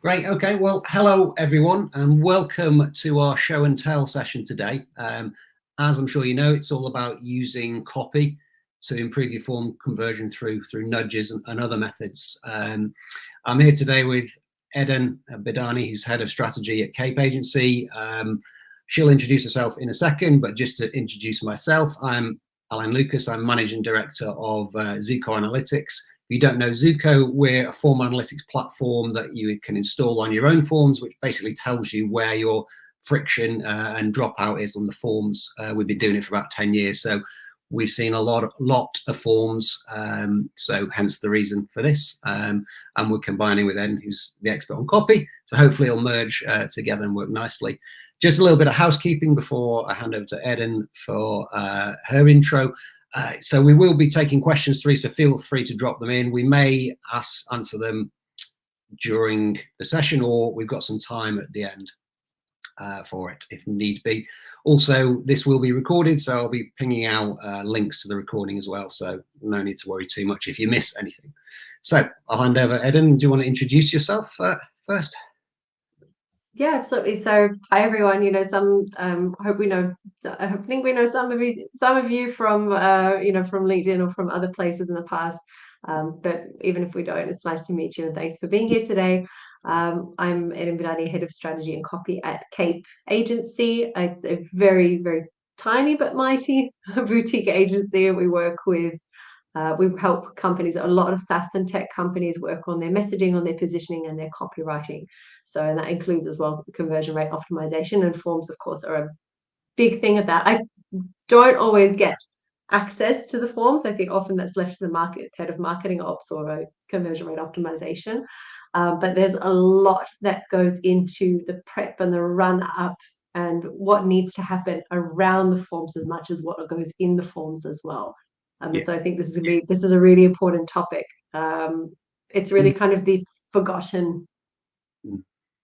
Great. Okay. Well, hello everyone, and welcome to our show and tell session today. As I'm sure you know, it's all about using copy to improve your form conversion through nudges and other methods. I'm here today with Eden Bidani, who's head of strategy at Cape Agency. She'll introduce herself in a second, but just to introduce myself, I'm Alan Lucas. I'm managing director of Zuko Analytics. If you don't know Zuko, we're a form analytics platform that you can install on your own forms, which basically tells you where your friction and dropout is on the forms. We've been doing it for about 10 years, so we've seen a lot of forms, so hence the reason for this. And we're combining with Eden, who's the expert on copy, so hopefully it'll merge together and work nicely. Just a little bit of housekeeping before I hand over to Eden for her intro. So we will be taking questions through, so feel free to drop them in. We may answer them during the session, or we've got some time at the end for it if need be. Also, this will be recorded, so I'll be pinging out links to the recording as well, so no need to worry too much if you miss anything. So I'll hand over. Eden, do you want to introduce yourself first? Yeah, absolutely. So, hi everyone. I think we know some of you from from LinkedIn or from other places in the past. But even if we don't, it's nice to meet you and thanks for being here today. I'm Eden Bidani, head of strategy and copy at Cape Agency. It's a very, very tiny but mighty boutique agency. We help companies, a lot of SaaS and tech companies, work on their messaging, on their positioning, and their copywriting. And that includes as well conversion rate optimization, and forms, of course, are a big thing of that. I don't always get access to the forms. I think often that's left to the head of marketing ops or conversion rate optimization. But there's a lot that goes into the prep and the run up and what needs to happen around the forms as much as what goes in the forms as well. So I think this is a really important topic. It's really kind of the forgotten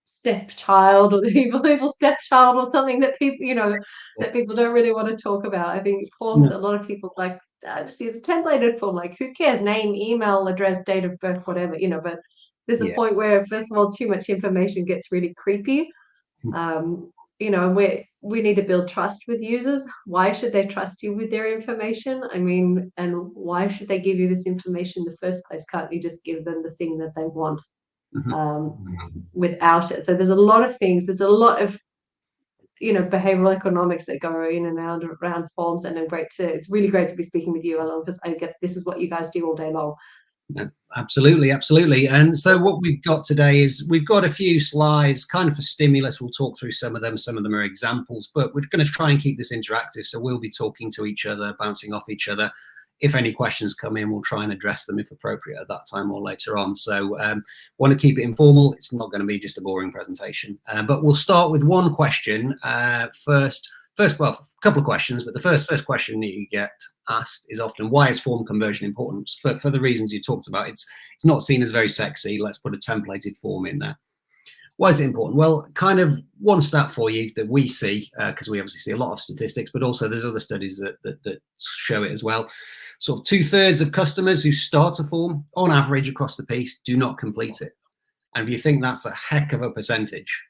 stepchild, or the evil stepchild, or something that people that people don't really want to talk about. I think forms, a lot of people like just use a templated form, like who cares, name, email address, date of birth, whatever, but there's a point where, first of all, too much information gets really creepy. We need to build trust with users. Why should they trust you with their information? I mean, and why should they give you this information in the first place? Can't you just give them the thing that they want without it? So there's a lot of things. There's a lot of behavioral economics that go in and around forms, and it's really great to be speaking with you, Alan, because I get this is what you guys do all day long. Absolutely. And so what we've got today is we've got a few slides kind of for stimulus. We'll talk through some of them. Some of them are examples, but we're going to try and keep this interactive. So we'll be talking to each other, bouncing off each other. If any questions come in, we'll try and address them if appropriate at that time or later on. So want to keep it informal. It's not going to be just a boring presentation, but we'll start with one question first. Well, a couple of questions, but the first question that you get asked is often, why is form conversion important? For the reasons you talked about. It's not seen as very sexy. Let's put a templated form in there. Why is it important? Well, kind of one stat for you that we see, because we obviously see a lot of statistics, but also there's other studies that show it as well. Sort of 2/3 of customers who start a form, on average across the piece, do not complete it. And if you think that's a heck of a percentage.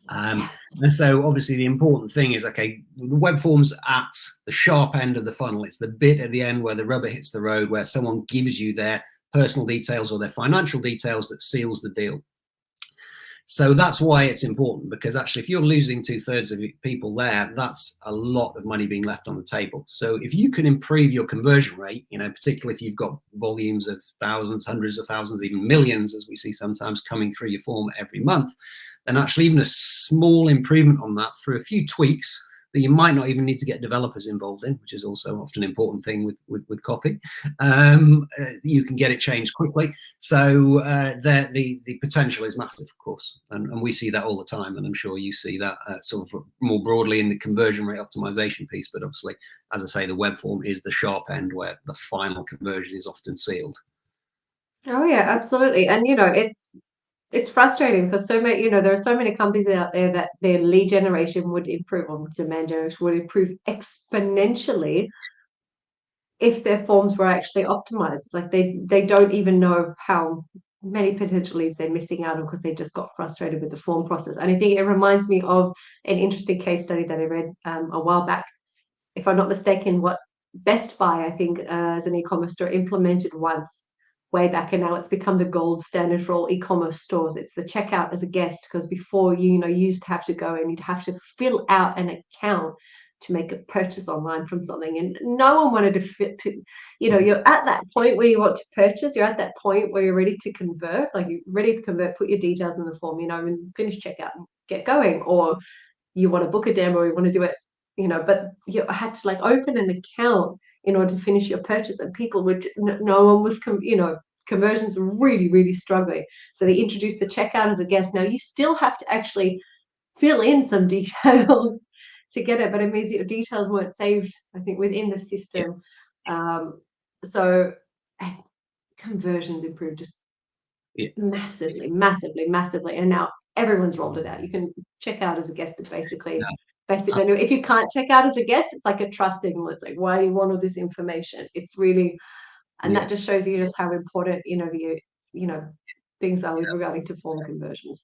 And so obviously the important thing is, okay, the web form's at the sharp end of the funnel. It's the bit at the end where the rubber hits the road, where someone gives you their personal details or their financial details that seals the deal. So that's why it's important, because actually if you're losing 2/3 of people there, that's a lot of money being left on the table. So if you can improve your conversion rate, particularly if you've got volumes of thousands, hundreds of thousands, even millions, as we see sometimes coming through your form every month, then actually even a small improvement on that through a few tweaks that you might not even need to get developers involved in, which is also often an important thing with copy. You can get it changed quickly. So the potential is massive, of course. And we see that all the time. And I'm sure you see that sort of more broadly in the conversion rate optimization piece. But obviously, as I say, the web form is the sharp end where the final conversion is often sealed. Oh, yeah, absolutely. And, it's frustrating because there are so many companies out there that their lead generation would improve, or demand generation would improve exponentially if their forms were actually optimized. Like they don't even know how many potential leads they're missing out on because they just got frustrated with the form process. And I think it reminds me of an interesting case study that I read a while back. If I'm not mistaken, what Best Buy, I think, as an e-commerce store, implemented once way back, and now it's become the gold standard for all e-commerce stores. It's the checkout as a guest, because before, you used to have to go and you'd have to fill out an account to make a purchase online from something, and no one wanted to fit to, you're at that point where you want to purchase, you're at that point where you're ready to convert, like you're ready to convert, put your details in the form, and finish checkout and get going, or you want to book a demo, or you want to do it, but you had to like open an account in order to finish your purchase, and people would, no one was, conversions were really, really struggling. So they introduced the checkout as a guest. Now you still have to actually fill in some details to get it, but it means that your details weren't saved, I think, within the system. So conversions improved just massively, massively, massively, and now everyone's rolled it out. You can check out as a guest, but basically, if you can't check out as a guest, it's like a trust signal. It's like, why do you want all this information? It's really, and that just shows you just how important things are with regarding to form conversions.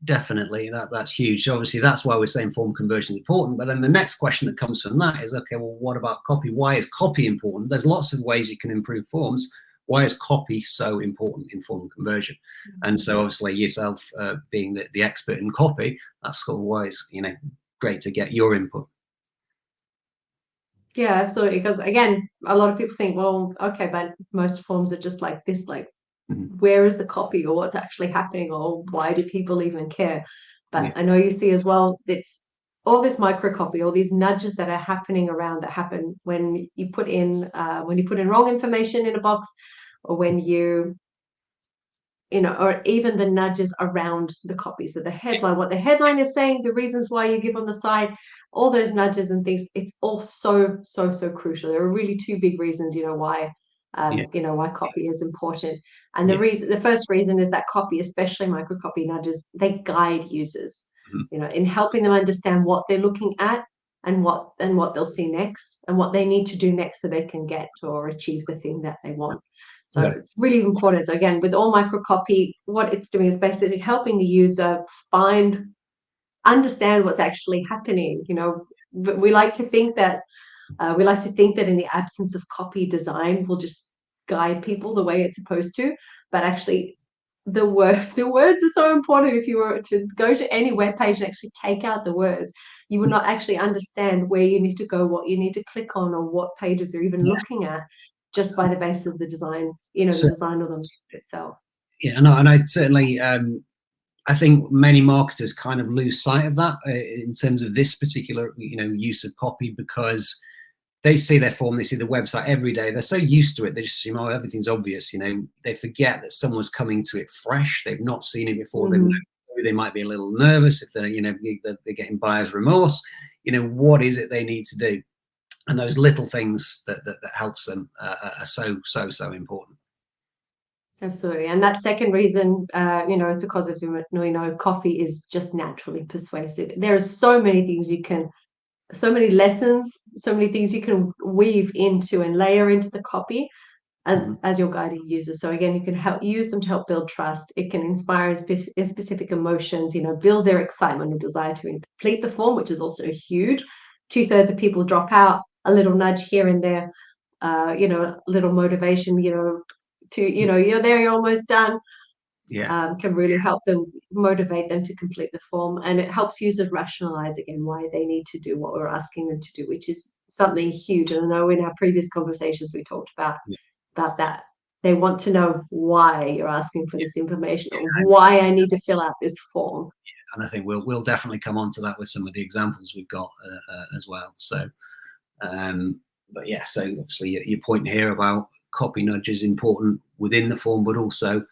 Definitely, that's huge. Obviously, that's why we're saying form conversion is important. But then the next question that comes from that is, okay, well, what about copy? Why is copy important? There's lots of ways you can improve forms. Why is copy so important in form conversion? And so, obviously, yourself being the expert in copy, that's sort of why it's great to get your input. Yeah, absolutely. Because again, a lot of people think, well, okay, but most forms are just like this, like where is the copy, or what's actually happening, or why do people even care? But I know you see as well, it's all this micro copy, all these nudges that are happening around, that happen when you put in wrong information in a box, or when or even the nudges around the copy. So the headline, what the headline is saying, the reasons why you give on the side, all those nudges and things, it's all so, so, so crucial. There are really two big reasons, why why copy is important. And the first reason is that copy, especially micro copy nudges, they guide users, in helping them understand what they're looking at, and what they'll see next, and what they need to do next so they can get or achieve the thing that they want. So it's really important. So again, with all micro copy, what it's doing is basically helping the user understand what's actually happening. We like to think that in the absence of copy, design will just guide people the way it's supposed to, but actually the words are so important. If you were to go to any web page and actually take out the words, you would not actually understand where you need to go, what you need to click on, or what pages you're even looking at, just by the basis of the design, the design of them itself. Yeah, and I certainly, I think many marketers kind of lose sight of that in terms of this particular, use of copy, because they see their form, they see the website every day. They're so used to it, they just assume, oh, everything's obvious. They forget that someone's coming to it fresh. They've not seen it before. They might be a little nervous if they're, they're getting buyer's remorse. What is it they need to do? And those little things that helps them are so important. Absolutely. And that second reason, is because of, coffee is just naturally persuasive. There are so many things so many lessons, so many things you can weave into and layer into the copy as your guiding user. So again, you can use them to help build trust. It can inspire specific emotions, build their excitement or desire to complete the form, which is also huge. 2/3 of people drop out. A little nudge here and there, a little motivation, you're there, you're almost done. Can really help them, motivate them to complete the form, and it helps users rationalize again why they need to do what we're asking them to do, which is something huge. And I know in our previous conversations we talked about that. They want to know why you're asking for this information, or why I need to fill out this form. And I think we'll definitely come on to that with some of the examples we've got as well. So, but yeah, so obviously your point here about copy nudge is important within the form, but also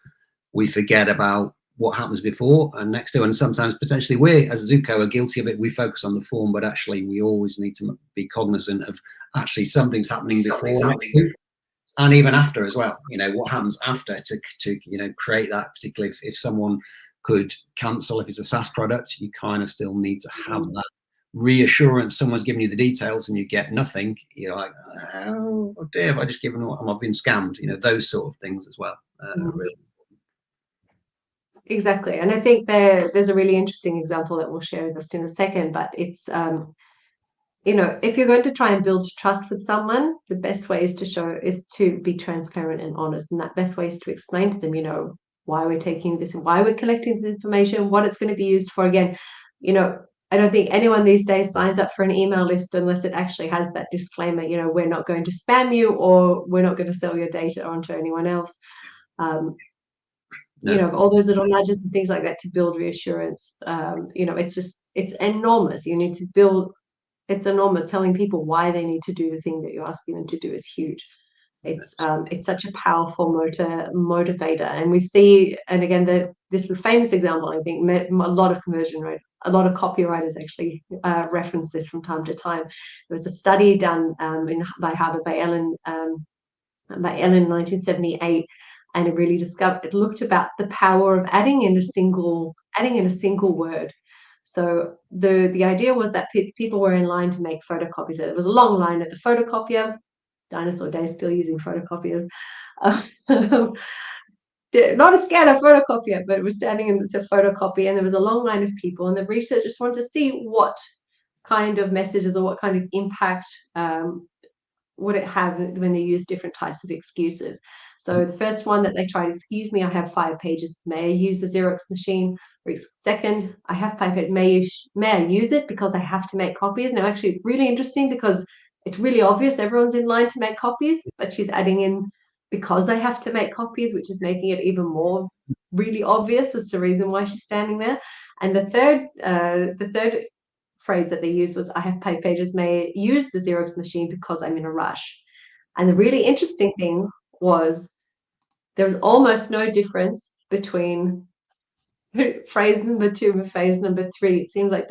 we forget about what happens before and next to, and sometimes potentially we as Zuko are guilty of it. We focus on the form, but actually we always need to be cognizant of actually something's happening before, next to, and even after as well. What happens after to create that, particularly if someone could cancel, if it's a SaaS product, you kind of still need to have that reassurance. Someone's giving you the details and you get nothing, you're like, oh dear, have I just given what? I've been scammed. Those sort of things as well. Really. exactly. And I think there's a really interesting example that we'll share just in a second, but it's if you're going to try and build trust with someone, the best way is to be transparent and honest. And that best way is to explain to them, why we're taking this and why we're collecting this information, what it's going to be used for. Again, you know, I don't think anyone these days signs up for an email list unless it actually has that disclaimer, we're not going to spam you or we're not going to sell your data onto anyone else. Um, No. all those little nudges and things like that to build reassurance. It's enormous. It's enormous. Telling people why they need to do the thing that you're asking them to do is huge. It's such a powerful motivator, and we see, and again, this famous example, I think, a lot of conversion rate. A lot of copywriters actually reference this from time to time. There was a study done by Harvard by Ellen in 1978, and it looked about the power of adding in a single word. So the idea was that people were in line to make photocopies. There was a long line at the photocopier. Dinosaur days, still using photocopiers. Not a scanner, photocopier, but it was standing in the photocopy, and there was a long line of people, and the researchers wanted to see what kind of messages or what kind of impact would it have when they use different types of excuses. So the first one that they tried, excuse me, I have 5 pages. May I use the Xerox machine? Second, I have 5 pages. May I use it because I have to make copies? Now, actually, really interesting because it's really obvious everyone's in line to make copies, but she's adding in because I have to make copies, which is making it even more really obvious as the reason why she's standing there. And the third phrase that they used was, I have 5 pages, may use the Xerox machine because I'm in a rush. And the really interesting thing was there was almost no difference between phrase number 2 and phrase number 3. It seems like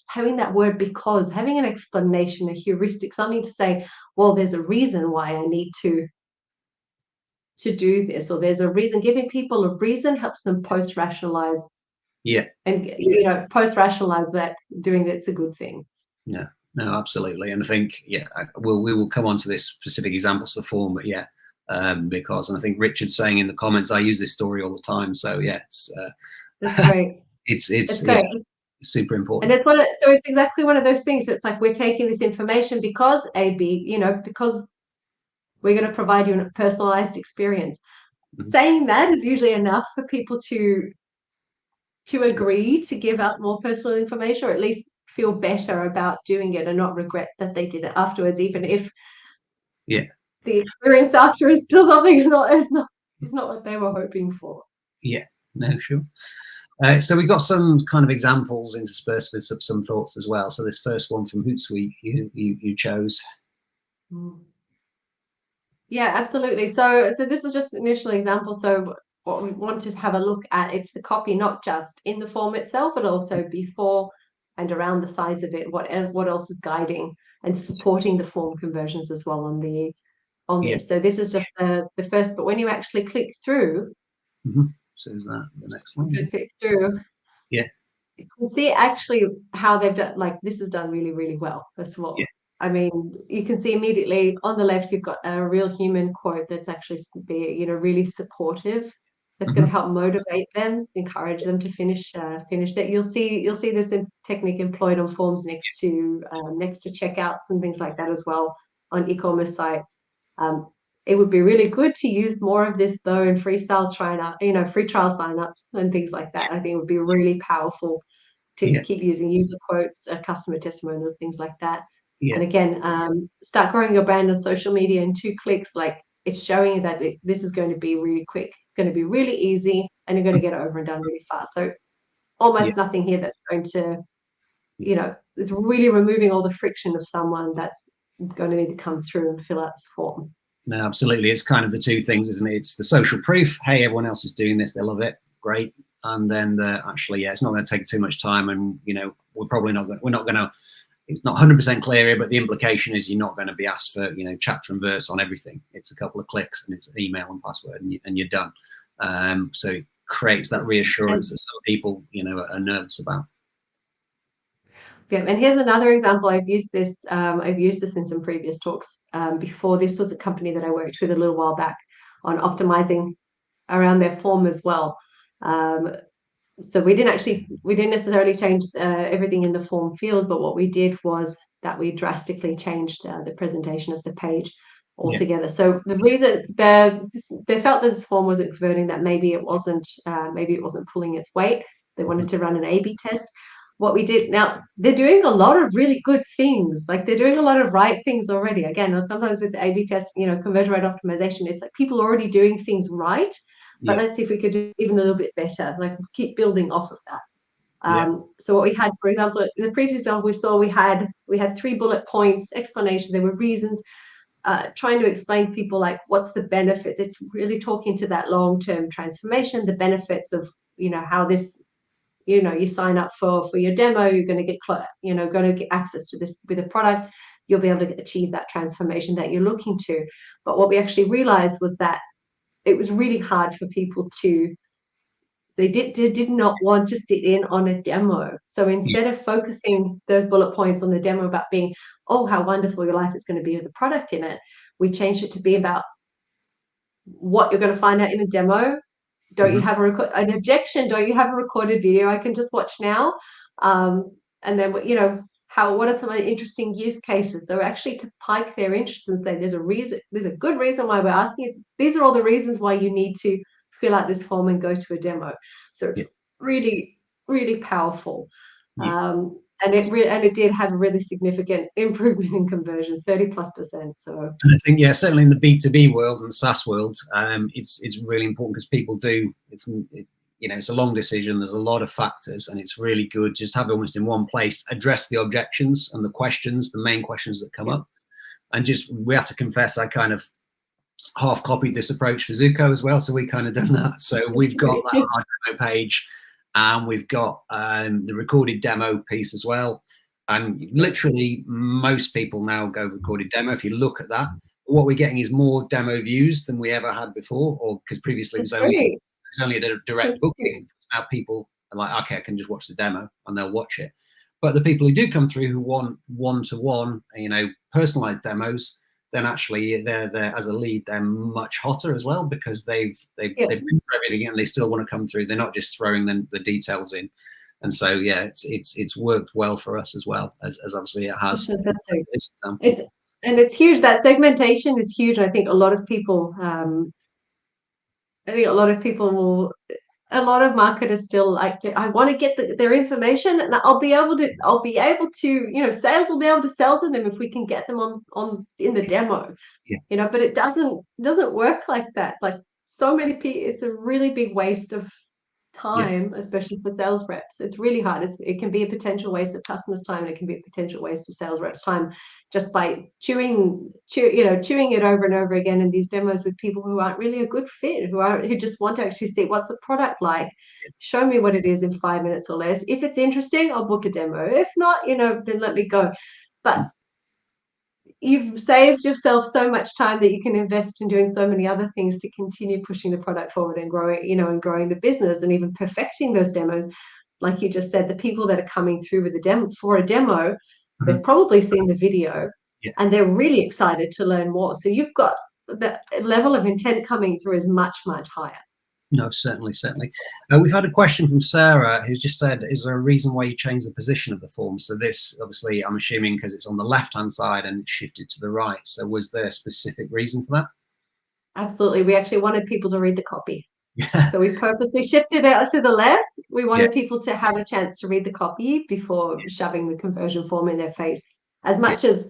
having that word because, having an explanation, a heuristic, something to say, well, there's a reason why I need to do this, or there's a reason. Giving people a reason helps them post-rationalize. Yeah. And post-rationalize that doing it's a good thing. No, absolutely. And I think, we will come on to this specific examples for form, but because, and I think Richard's saying in the comments, I use this story all the time. So it's that's great. it's great. Super important. And it's exactly one of those things. So it's like we're taking this information because because we're going to provide you a personalized experience. Mm-hmm. Saying that is usually enough for people to agree to give out more personal information, or at least feel better about doing it and not regret that they did it afterwards, even if the experience after is still something is not what they were hoping for. Yeah, no, sure. So we've got some kind of examples interspersed with some thoughts as well. So this first one from Hootsuite you chose. Yeah, absolutely. So this is just an initial example. So what we want to have a look at, it's the copy, not just in the form itself, but also before and around the sides of it. What else is guiding and supporting the form conversions as well on this. So this is just the first, but when you actually click through, so is that the next one? Click through. Yeah. You can see actually how they've done, like this is done really, really well, first of all. Yeah. I mean, you can see immediately on the left, you've got a real human quote that's actually really supportive. That's going to help motivate them, encourage them to finish that. You'll see this technique employed on forms next to checkouts and things like that as well on e-commerce sites. It would be really good to use more of this though in free trial signups and things like that. I think it would be really powerful to keep using user quotes, customer testimonials, things like that. Yeah. And again, start growing your brand on social media in 2 clicks. Like it's showing you that this is going to be really quick, going to be really easy, and you're going to get it over and done really fast. So almost nothing here that's going to, it's really removing all the friction of someone that's going to need to come through and fill out this form. No, absolutely. It's kind of the 2 things, isn't it? It's the social proof. Hey, everyone else is doing this. They love it. Great. And then it's not going to take too much time. And, we're not going to, it's not 100% clear here, but the implication is you're not going to be asked for, chapter and verse on everything. It's a couple of clicks and it's an email and password and you're done. So it creates that reassurance that some people, are nervous about. Yeah, and here's another example. I've used this in some previous talks before. This was a company that I worked with a little while back on optimizing around their form as well. So we didn't necessarily change everything in the form field, but what we did was that we drastically changed the presentation of the page altogether. Yeah. So the reason they felt that this form wasn't converting, that maybe it wasn't pulling its weight. So they wanted to run an A/B test. What we did now, they're doing a lot of really good things. Like they're doing a lot of right things already. Again, sometimes with the A/B test, conversion rate optimization, it's like people are already doing things right. But Yeah. let's see if we could do even a little bit better, like keep building off of that. Yeah. So what we had, for example, in the previous example we saw, we had 3 bullet points, explanation, there were reasons, trying to explain to people like what's the benefits. It's really talking to that long-term transformation, the benefits of, how this, you sign up for your demo, you're going to get access to this with a product, you'll be able to achieve that transformation that you're looking to. But what we actually realized was that it was really hard for people to, they did not want to sit in on a demo. So Yeah. instead of focusing those bullet points on the demo about being, oh, how wonderful your life is going to be with the product in it, we changed it to be about what you're going to find out in a demo. Don't you have an objection? Don't you have a recorded video I can just watch now? And then, what are some of the interesting use cases? So actually to pike their interest and say, there's a good reason why we're asking you. These are all the reasons why you need to fill out this form and go to a demo. So it's Yeah. really, really powerful. Yeah. And it did have a really significant improvement in conversions, 30+%. So And I think, yeah, certainly in the B2B world and SaaS world, it's really important because people do, it's a long decision. There's a lot of factors, and it's really good just have it almost in one place, address the objections and the questions, the main questions that come up. And we have to confess, I kind of half copied this approach for Zuko as well. So we kind of done that. So we've got that on our demo page, and we've got the recorded demo piece as well. And literally most people now go recorded demo. If you look at that, what we're getting is more demo views than we ever had before, or because previously it was only a direct booking. Now people are like, okay, I can just watch the demo, and they'll watch it. But the people who do come through who want one-to-one, personalized demos, then actually they're as a lead, they're much hotter as well, because they've been through everything and they still want to come through. They're not just throwing the details in. And so, yeah, it's worked well for us as well, as obviously it has. It's huge. That segmentation is huge. I think a lot of people, a lot of marketers still like, I want to get their information, and I'll be able to, sales will be able to sell to them if we can get them on in the demo. Yeah. But it doesn't work like that. Like so many people, it's a really big waste of time, especially for sales reps. It's really hard. It can be a potential waste of customers' time, and it can be a potential waste of sales reps' time just by chewing it over and over again in these demos with people who aren't really a good fit, who just want to actually see what's the product like. Show me what it is in 5 minutes or less. If it's interesting, I'll book a demo. If not, then let me go. But you've saved yourself so much time that you can invest in doing so many other things to continue pushing the product forward and growing, and growing the business and even perfecting those demos. Like you just said, the people that are coming through with a demo, they've probably seen the video and they're really excited to learn more. So you've got the level of intent coming through is much, much higher. No, certainly. We've had a question from Sarah who's just said, is there a reason why you changed the position of the form? So this, obviously, I'm assuming because it's on the left-hand side and it's shifted to the right. So was there a specific reason for that? Absolutely. We actually wanted people to read the copy. So we purposely shifted it to the left. We wanted people to have a chance to read the copy before shoving the conversion form in their face. As much as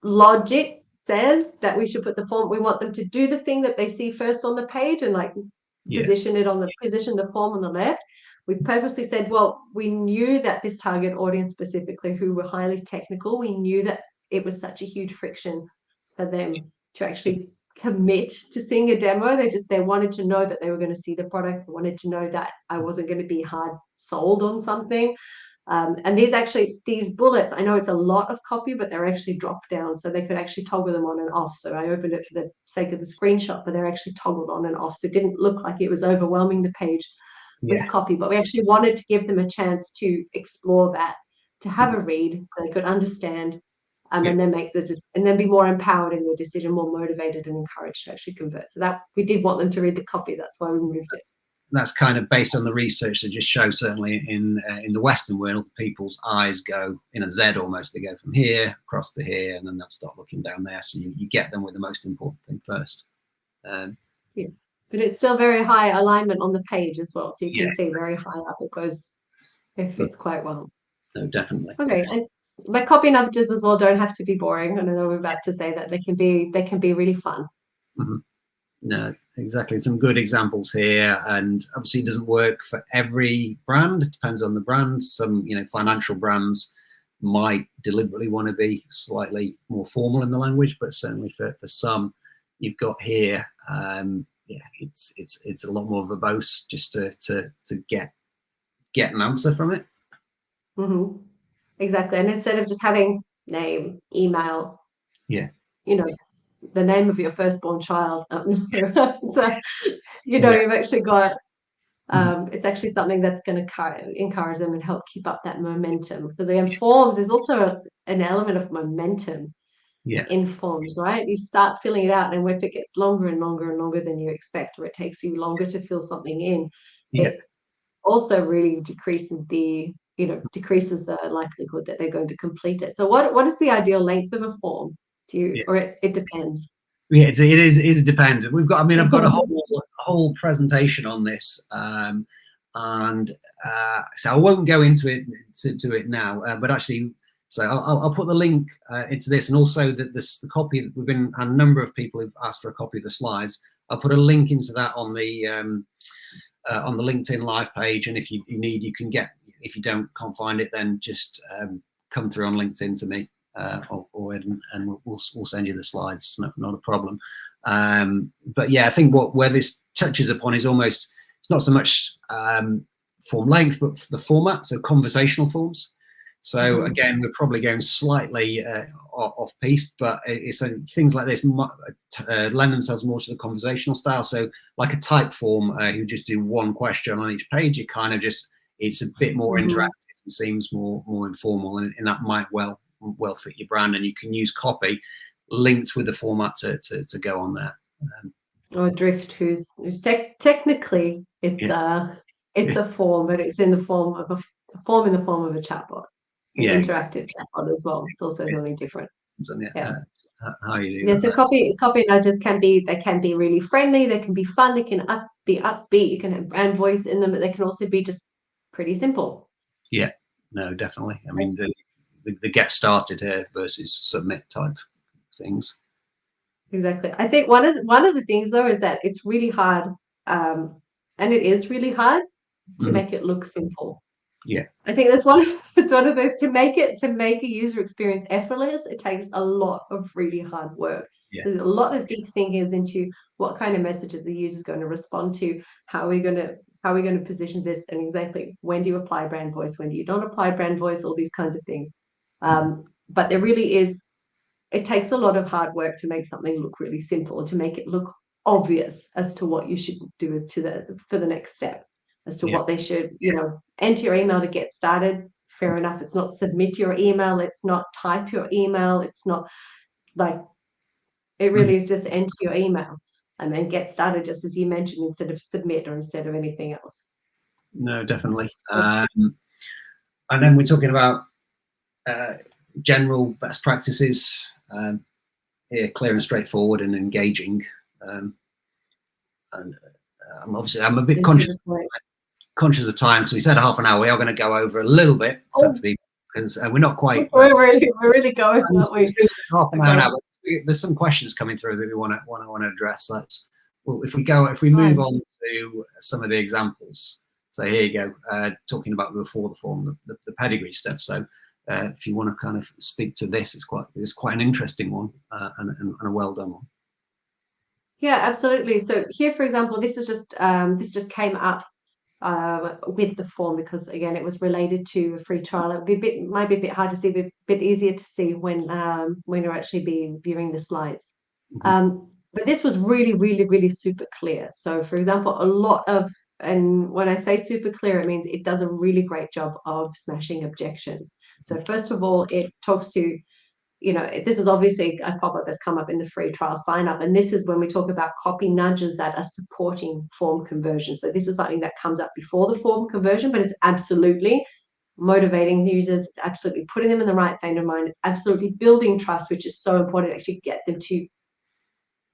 logic says that we should put the form, we want them to do the thing that they see first on the page and position the form on the left. We purposely said, well, we knew that this target audience specifically, who were highly technical, we knew that it was such a huge friction for them to actually commit to seeing a demo. They wanted to know that they were going to see the product. They wanted to know that I wasn't going to be hard sold on something. And these bullets, I know it's a lot of copy, but they're actually drop down, so they could actually toggle them on and off. So I opened it for the sake of the screenshot, but they're actually toggled on and off. So it didn't look like it was overwhelming the page with copy, but we actually wanted to give them a chance to explore that, to have a read so they could understand, and then be more empowered in their decision, more motivated and encouraged to actually convert. So that we did want them to read the copy. That's why we moved it. that's kind of based on the research that just shows, certainly in the Western world, people's eyes go in a Z almost. They go from here across to here, and then they'll start looking down there. So you get them with the most important thing first. Yeah. But it's still very high alignment on the page as well. So you can Yeah. see very high up it fits quite well. No, definitely. Okay. And my copy numbers as well don't have to be boring. I know we're about to say that they can be really fun. Mm-hmm. No, exactly. Some good examples here, and obviously it doesn't work for every brand. It depends on the brand. Some, financial brands might deliberately want to be slightly more formal in the language, but certainly for some, you've got here, it's a lot more verbose just to get an answer from it. Mm-hmm. Exactly. And instead of just having name, email, yeah, the name of your firstborn child, so yeah. you've actually got it's actually something that's going to encourage them and help keep up that momentum. Because again, forms is also an element of momentum in forms, right? You start filling it out, and if it gets longer and longer and longer than you expect, or it takes you longer to fill something in, it also really decreases the likelihood that they're going to complete it. So what is the ideal length of a form? Or it depends? Yeah, it is dependent. We've got. I mean, I've got a whole presentation on this, and so I won't go into it now. But actually, so I'll put the link into this, and also the copy that we've been. A number of people have asked for a copy of the slides. I'll put a link into that on the LinkedIn Live page, and if you need, you can get. If you can't find it, then just come through on LinkedIn to me. Or Eden, and we'll send you the slides. Not a problem. But yeah, I think where this touches upon is almost, it's not so much form length, but the format. So conversational forms. So again, we're probably going slightly off piste, but it's things like this lend themselves more to the conversational style. So like a type form, you just do one question on each page. You kind of it's a bit more interactive and seems more informal, and that might well fit your brand, and you can use copy linked with the format to go on there. Or Drift, who's technically it's a form, but it's in the form of a chatbot, an interactive chatbot as well. It's also something different. How you do that. So copy nudges can be really friendly. They can be fun. They can be upbeat. You can have brand voice in them, but they can also be just pretty simple. Yeah, no, definitely. I mean, the get started here versus submit type things. Exactly. I think one of the things though is that it's really hard, and it is really hard to make it look simple. Yeah, I think it's one of the to make a user experience effortless. It takes a lot of really hard work. There's a lot of deep thinking into what kind of messages the user is going to respond to, how are we going to position this, and exactly when do you apply brand voice, when do you don't apply brand voice, all these kinds of things. But there really is. It takes a lot of hard work to make something look really simple and to make it look obvious as to what you should do for the next step, as to what they should, enter your email to get started. Fair enough. It's not submit your email. It's not type your email. It's not like, it really is just enter your email and then get started, just as you mentioned, instead of submit or instead of anything else. No, definitely. And then we're talking about general best practices. Here, clear and straightforward and engaging. And I'm a bit conscious of time. So we said half an hour. We are going to go over a little bit for people because we're not quite. We're really going. Half an hour now. There's some questions coming through that we want to address. If we move on to some of the examples. So here you go. Talking about before the form, the pedigree stuff. So. If you want to kind of speak to this, it's quite an interesting one and a well done one. Yeah, absolutely. So here, for example, this just came up with the form because again, it was related to a free trial. It might be a bit hard to see, but a bit easier to see when you're actually viewing the slides. But this was really, really, really super clear. So, for example, and when I say super clear, it means it does a really great job of smashing objections. So first of all, it talks to, this is obviously a pop-up that's come up in the free trial sign up. And this is when we talk about copy nudges that are supporting form conversion. So this is something that comes up before the form conversion, but it's absolutely motivating users. It's absolutely putting them in the right frame of mind. It's absolutely building trust, which is so important to actually get them to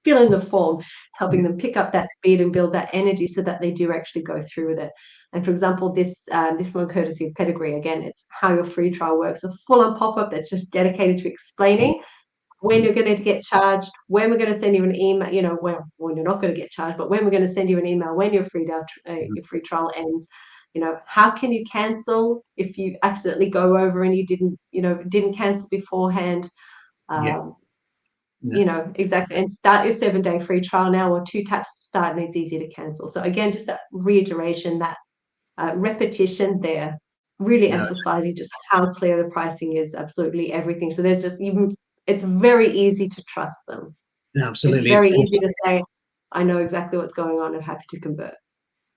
fill in the form. It's helping them pick up that speed and build that energy so that they do actually go through with it. And for example, this one courtesy of Pedigree, again, it's how your free trial works, a full-on pop-up that's just dedicated to explaining when you're going to get charged, when we're going to send you an email, when you're not going to get charged, but when we're going to send you an email when your free trial ends. How can you cancel if you accidentally go over and you didn't cancel beforehand? Exactly. And start your 7-day free trial now, or 2 taps to start, and it's easy to cancel. So again, just that reiteration, that repetition there, really emphasizing just how clear the pricing is, absolutely everything. So it's very easy to trust them. Absolutely. It's very easy to say, I know exactly what's going on and happy to convert.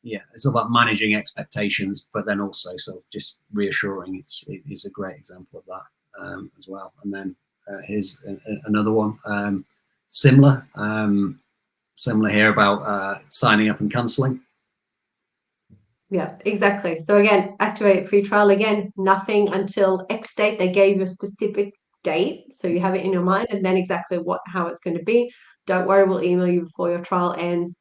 Yeah, it's all about managing expectations, but then also sort of just reassuring. It is a great example of that as well. And then here's another one, similar here about signing up and cancelling. Yeah, exactly. So again, activate free trial. Again, nothing until X date. They gave you a specific date, so you have it in your mind, and then exactly how it's going to be. Don't worry, we'll email you before your trial ends.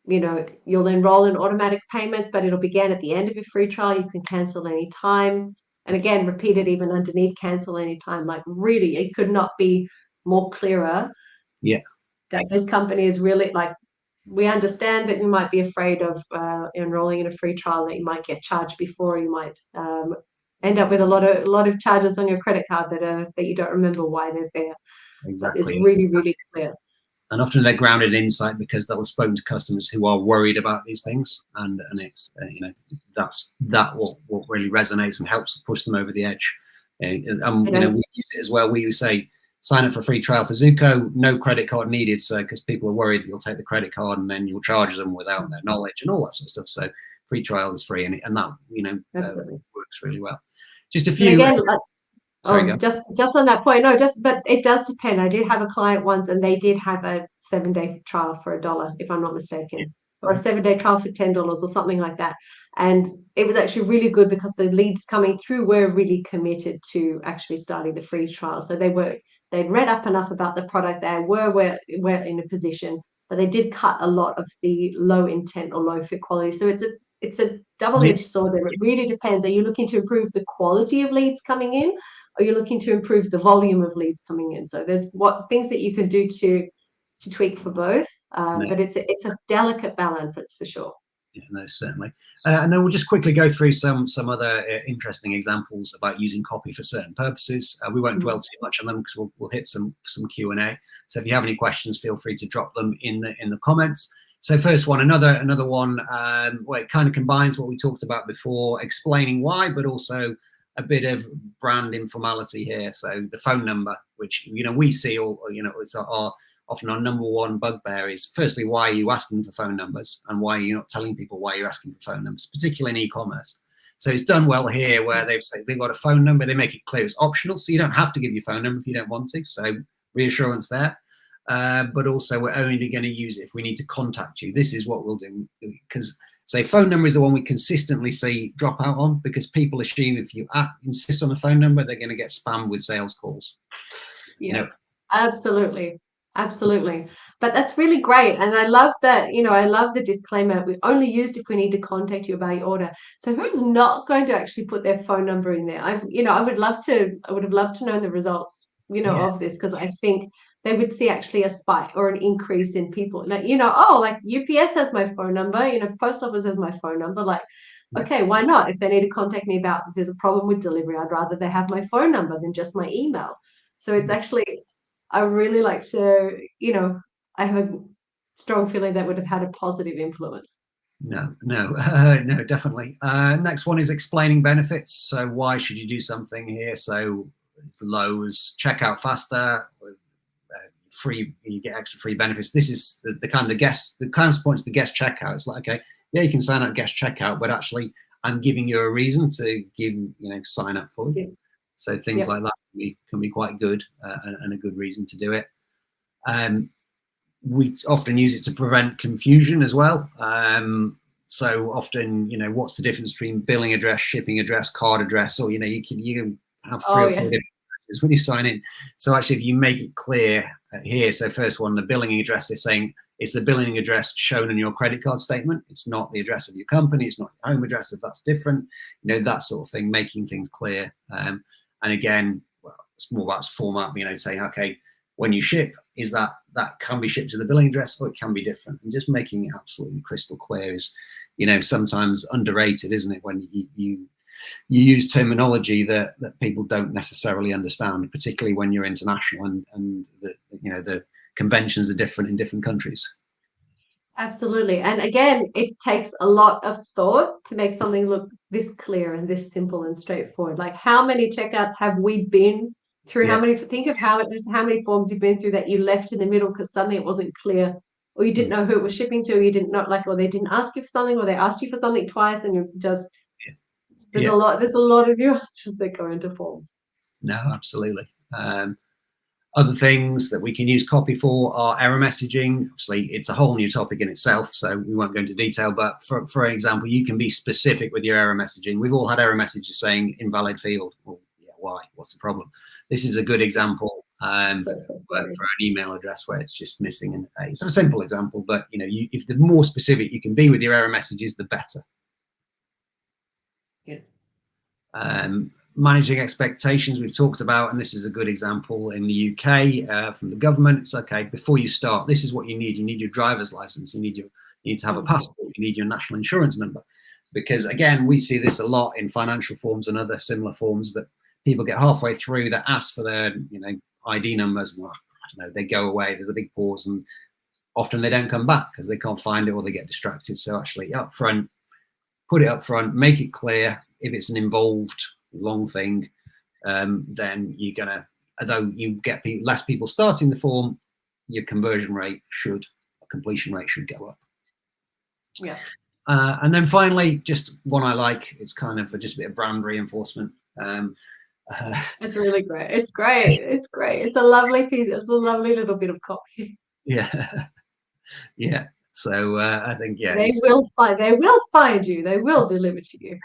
You'll enroll in automatic payments, but it'll begin at the end of your free trial. You can cancel any time. And again, repeat it even underneath, cancel any time. Like really, it could not be more clearer. Yeah. That this company is really like, we understand that you might be afraid of enrolling in a free trial, that you might get charged before, you might end up with a lot of charges on your credit card that you don't remember why they're there. Exactly. But it's really, really clear. And often they're grounded in insight because they'll have spoken to customers who are worried about these things, and it's that's what really resonates and helps push them over the edge. We use it as well. We say sign up for a free trial for Zuko, no credit card needed, so because people are worried that you'll take the credit card and then you'll charge them without their knowledge and all that sort of stuff. So free trial is free, and that works really well. Just a few. Just on that point, but it does depend. I did have a client once, and they did have a 7-day trial for $1, if I'm not mistaken, or a 7-day trial for $10 or something like that. And it was actually really good because the leads coming through were really committed to actually starting the free trial. So they'd read up enough about the product. They were in a position, but they did cut a lot of the low intent or low fit quality. So it's a double-edged sword there. It really depends. Are you looking to improve the quality of leads coming in? Or you're looking to improve the volume of leads coming in? So there's things that you can do to tweak for both, but it's a delicate balance, that's for sure. Yeah, no, certainly. And then we'll just quickly go through some other interesting examples about using copy for certain purposes. We won't dwell too much on them because we'll hit some Q&A. So if you have any questions, feel free to drop them in the comments. So first one, another one, where it kind of combines what we talked about before, explaining why, but also a bit of brand informality here. So the phone number, which we see it's often our number one bugbear is, firstly, why are you asking for phone numbers, and why are you not telling people why you're asking for phone numbers, particularly in e-commerce. So it's done well here, where they've got a phone number, they make it clear it's optional, so you don't have to give your phone number if you don't want to. So reassurance there. But also, we're only going to use it if we need to contact you. This is what we'll do, because say phone number is the one we consistently see drop out on, because people assume if you insist on a phone number, they're going to get spammed with sales calls. Yeah, absolutely. But that's really great. And I love that, I love the disclaimer. We only used if we need to contact you about your order. So who's not going to actually put their phone number in there? I would have loved to know the results, of this, because I think they would see actually a spike or an increase in people. Like, like UPS has my phone number, post office has my phone number. Like, okay, why not? If they need to contact me about if there's a problem with delivery, I'd rather they have my phone number than just my email. So it's actually, I really like to, I have a strong feeling that would have had a positive influence. No, definitely. Next one is explaining benefits. So why should you do something here? So it's Lowe's, checkout faster, free, you get extra free benefits. This is the kind of points the guest checkout. It's like, okay, yeah, you can sign up guest checkout, but actually I'm giving you a reason to sign up for you. So things like that can be quite good, and a good reason to do it. We often use it to prevent confusion as well. So often, what's the difference between billing address, shipping address, card address, or you can have three or four different addresses when you sign in. So actually, if you make it clear here, so first one, the billing address is saying it's the billing address shown on your credit card statement. It's not the address of your company. It's not your home address if that's different. That sort of thing, making things clear. And again, well, it's more about format. Saying, okay, when you ship, is that can be shipped to the billing address, or it can be different, and just making it absolutely crystal clear is, sometimes underrated, isn't it? When you use terminology that people don't necessarily understand, particularly when you're international and the conventions are different in different countries. Absolutely. And again, it takes a lot of thought to make something look this clear and this simple and straightforward. Like, how many checkouts have we been through? Think of how many forms you've been through that you left in the middle because suddenly it wasn't clear, or you didn't know who it was shipping to, or you didn't know, or they didn't ask you for something, or they asked you for something twice, and you just there's a lot of nuances that go into forms. No, absolutely. Other things that we can use copy for are error messaging. Obviously, it's a whole new topic in itself, so we won't go into detail. But for example, you can be specific with your error messaging. We've all had error messages saying invalid field. Well, yeah, why? What's the problem? This is a good example for an email address where it's just missing an A. It's a simple example, but if the more specific you can be with your error messages, the better. Yeah. Managing expectations we've talked about, and this is a good example in the UK from the government. It's okay, before you start, this is what you need. You need your driver's license. You need to have a passport. You need your national insurance number, because again, we see this a lot in financial forms and other similar forms that people get halfway through, that ask for their ID numbers, and I don't know, they go away. There's a big pause, and often they don't come back because they can't find it or they get distracted. So actually, up front, put it up front, make it clear. If it's an involved long thing, then you're gonna, although you get less people starting the form, your completion rate should go up. Yeah. And then finally, just one I like, it's kind of just a bit of brand reinforcement. It's really great. It's great. It's great. It's a lovely piece. It's a lovely little bit of copy. Yeah. Yeah. So I think, they will find you. They will deliver to you.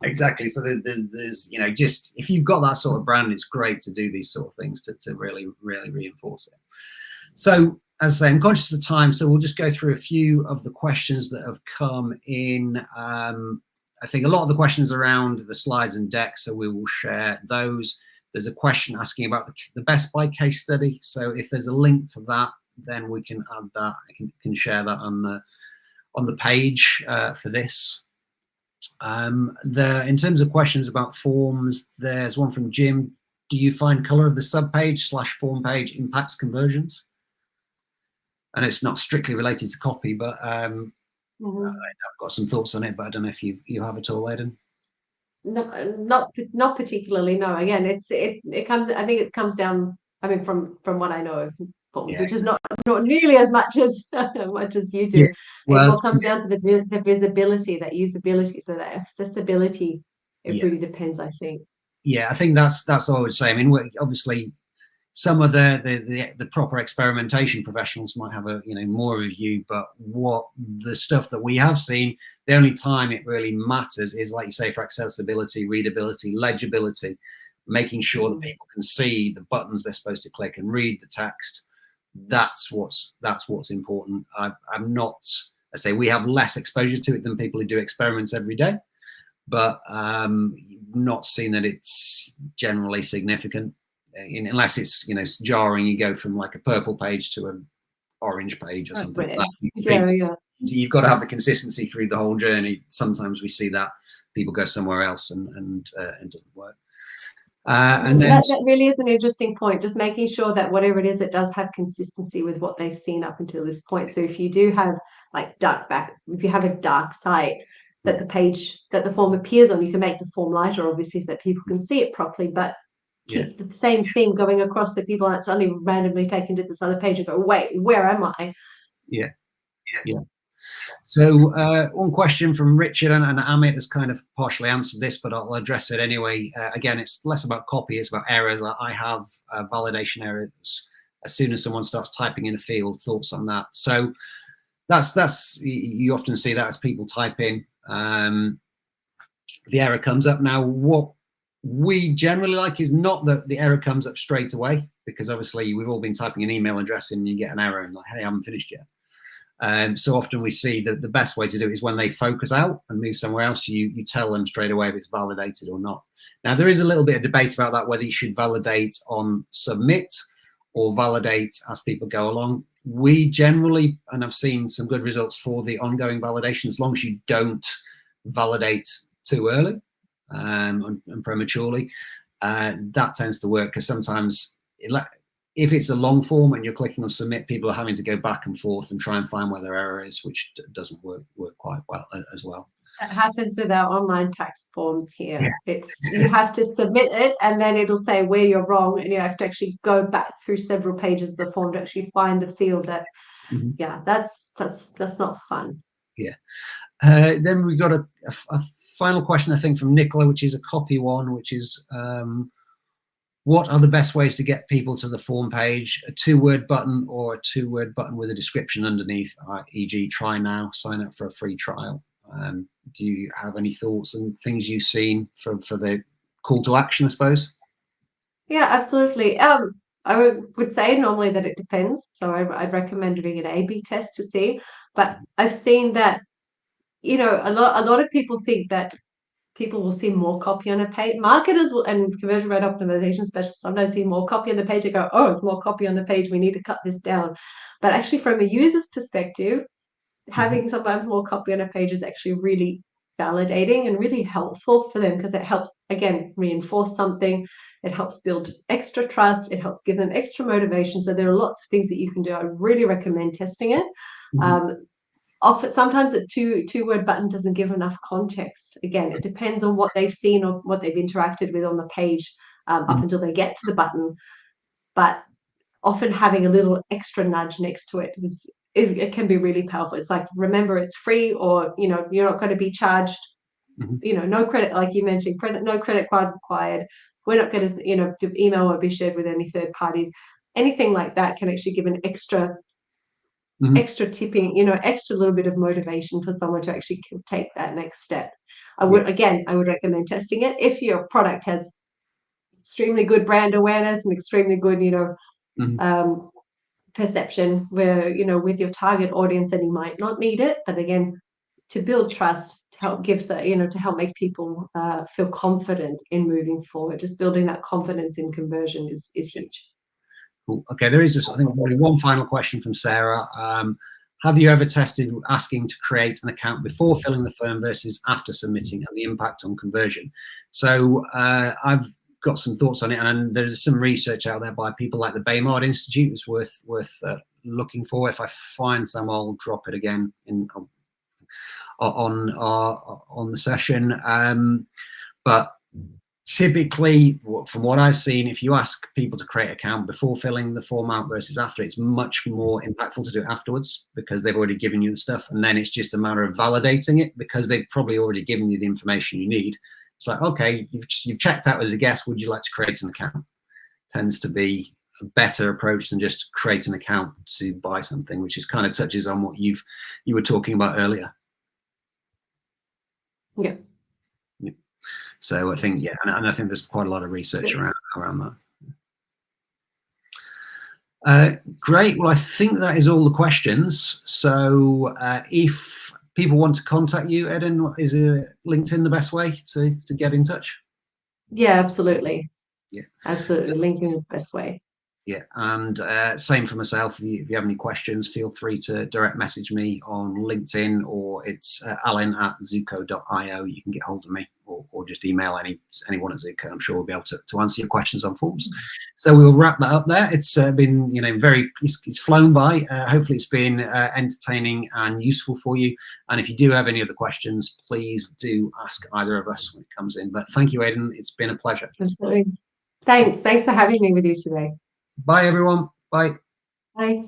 Exactly. So there's just if you've got that sort of brand, it's great to do these sort of things to really reinforce it. So as I say, I'm conscious of time, so we'll just go through a few of the questions that have come in. I think a lot of the questions around the slides and decks, so we will share those. There's a question asking about the Best Buy case study. So if there's a link to that, then we can add that. I can share that on the page for this. In terms of questions about forms, there's one from Jim. Do you find color of the subpage / form page impacts conversions? And it's not strictly related to copy, but I've got some thoughts on it, but I don't know if you have at all, Eden. No, not particularly. No. Again, it comes. I think it comes down. I mean, from what I know of forms, which is not nearly as much as you do. Well, it all comes down to the visibility, that usability, so that accessibility. It really depends, I think. Yeah, I think that's all I would say. I mean, obviously, some of the proper experimentation professionals might have more of a view, but what the stuff that we have seen, the only time it really matters is, like you say, for accessibility, readability, legibility, making sure that people can see the buttons they're supposed to click and read the text. That's what's important. I'm not. I say we have less exposure to it than people who do experiments every day, but not seen that it's generally significant. Unless it's jarring, you go from like a purple page to an orange page or something like that. You've got to have the consistency through the whole journey. Sometimes we see that people go somewhere else and it doesn't work. And then that really is an interesting point, just making sure that whatever it is, it does have consistency with what they've seen up until this point. So if you do have like if you have a dark site that the form appears on, you can make the form lighter, obviously, so that people can see it properly, but keep the same theme going across, so people aren't suddenly randomly taken to this other page and go, wait, where am I? Yeah. So one question from Richard, and Amit has kind of partially answered this, but I'll address it anyway. Again, it's less about copy, it's about errors. I have validation errors as soon as someone starts typing in a field. Thoughts on that? So that's you often see that as people type in, the error comes up. Now, what we generally like is not that the error comes up straight away, because obviously we've all been typing an email address in and you get an error and like, hey, I haven't finished yet. So often we see that the best way to do it is when they focus out and move somewhere else, you tell them straight away if it's validated or not. Now, there is a little bit of debate about that, whether you should validate on submit or validate as people go along. We generally, and I've seen some good results for the ongoing validation, as long as you don't validate too early and prematurely, that tends to work, because sometimes if it's a long form and you're clicking on submit, people are having to go back and forth and try and find where their error is, which doesn't work quite well as well. That happens with our online tax forms here. Yeah. It's you have to submit it, and then it'll say where you're wrong, and you have to actually go back through several pages of the form to actually find the field that. Mm-hmm. Yeah, that's not fun. Yeah. Then we got a final question, I think, from Nicola, which is a copy one, which is what are the best ways to get people to the form page? A 2-word button or a 2-word button with a description underneath, e.g. try now, sign up for a free trial. Do you have any thoughts and things you've seen for the call to action, I suppose? Yeah, absolutely. I would say normally that it depends. So I'd recommend doing an A/B test to see. But I've seen that, a lot of people think that people will see more copy on a page. Marketers and conversion rate optimization specialists sometimes see more copy on the page and go, oh, it's more copy on the page, we need to cut this down. But actually, from a user's perspective, having sometimes more copy on a page is actually really validating and really helpful for them, because it helps, again, reinforce something. It helps build extra trust. It helps give them extra motivation. So there are lots of things that you can do. I really recommend testing it. Often, sometimes a two-word button doesn't give enough context. Again, it depends on what they've seen or what they've interacted with on the page up until they get to the button. But often having a little extra nudge next to it it can be really powerful. It's like, remember, it's free, or you're not going to be charged. No credit, like you mentioned, no credit card required. We're not going to, the email won't be shared with any third parties. Anything like that can actually give an extra tipping, extra little bit of motivation for someone to actually take that next step. I would recommend testing it. If your product has extremely good brand awareness and extremely good, perception, where, with your target audience, and you might not need it, but again, to build trust, to help to help make people feel confident in moving forward. Just building that confidence in conversion is huge. Cool. Okay, there is just, I think, only one final question from Sarah. Have you ever tested asking to create an account before filling the form versus after submitting, and the impact on conversion? So I've got some thoughts on it, and there's some research out there by people like the Baymard Institute. It's worth looking for. If I find some, I'll drop it again on the session. But typically, from what I've seen, if you ask people to create an account before filling the form out versus after, it's much more impactful to do it afterwards, because they've already given you the stuff, and then it's just a matter of validating it, because they've probably already given you the information you need. It's like, okay, you've checked out as a guest, would you like to create an account? Tends to be a better approach than just create an account to buy something, which is kind of touches on what you were talking about earlier. Yeah. So I think, and I think there's quite a lot of research around that. Great. Well, I think that is all the questions. So if people want to contact you, Eden, is LinkedIn the best way to get in touch? Yeah, absolutely. Yeah, absolutely. LinkedIn is the best way. Yeah, and same for myself. If you have any questions, feel free to direct message me on LinkedIn, or it's alan@zuko.io. You can get hold of me, or just email anyone at Zuko. I'm sure we'll be able to answer your questions on forums. So we'll wrap that up there. It's been, it's flown by. Hopefully it's been entertaining and useful for you. And if you do have any other questions, please do ask either of us when it comes in. But thank you, Eden. It's been a pleasure. Absolutely. Thanks for having me with you today. Bye, everyone. Bye. Bye.